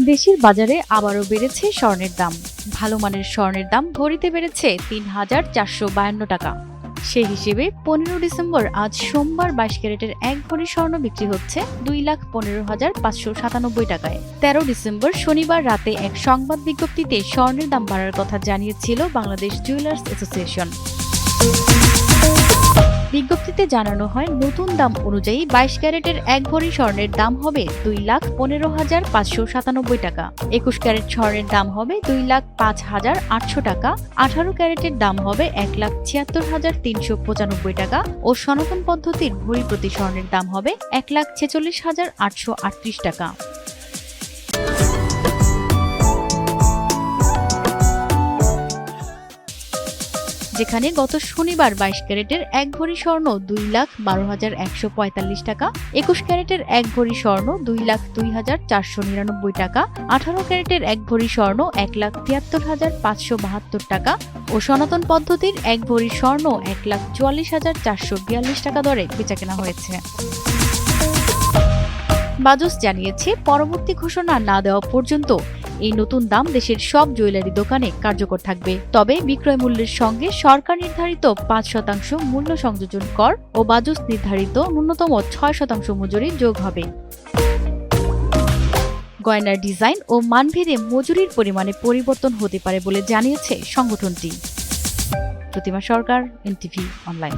দেশের বাজারে আবারও বেড়েছে স্বর্ণের দাম। ভালো মানের স্বর্ণের দাম ভরিতে বেড়েছে ৩,৪৫২ টাকা। সে হিসেবে ১৫ ডিসেম্বর আজ সোমবার ২২ ক্যারেটের ১ ভরি স্বর্ণ বিক্রি হচ্ছে ২,১৫,৫৯৭ টাকায়। ১৩ ডিসেম্বর শনিবার রাতে এক সংবাদ বিজ্ঞপ্তিতে স্বর্ণের দাম বাড়ার কথা জানিয়েছিল বাংলাদেশ জুয়েলার্স অ্যাসোসিয়েশন। বিজ্ঞপ্তিতে জানানো হয়, নতুন দাম অনুযায়ী ২২ ক্যারেটের ১ ভরি স্বর্ণের দাম হবে ২,১৫,৫৯৭ টাকা। ২১ ক্যারেট স্বর্ণের দাম হবে ২,০৫,৮০০ টাকা। ১৮ ক্যারেটের দাম হবে ১,৭৬,৩৯৫ টাকা ও সনাতন পদ্ধতির ভরি প্রতি স্বর্ণের দাম হবে ১,৪৬,৮৩৮ টাকা। যেখানে গত শনিবার ২২ ক্যারেটের ১ ভরি স্বর্ণ ২,১২,১৪৫ টাকা, ২১ ক্যারেটের ১ ভরি স্বর্ণ ২,০২,৪৯৯ টাকা, ১৮ ক্যারেটের ১ ভরি স্বর্ণ ১,৭৩,৫৭২ টাকা ও সনাতন পদ্ধতির ১ ভরি স্বর্ণ ১,৪৪,৪৪২ টাকা দরে বেচাকেনা হয়েছে। বাজুস জানিয়েছে, পরবর্তী ঘোষণা না দেওয়া পর্যন্ত এই নতুন দাম দেশের সব জুয়েলারি দোকানে কার্যকর থাকবে। তবে বিক্রয় মূল্যের সঙ্গে সরকার নির্ধারিত ৫% মূল্য সংযোজন কর ও বাজুস নির্ধারিত ন্যূনতম ৬% মজুরি যোগ হবে। গয়নার ডিজাইন ও মানভেদে মজুরির পরিমাণে পরিবর্তন হতে পারে বলে জানিয়েছে সংগঠনটি। প্রতিমা সরকার, এনটিভি অনলাইন।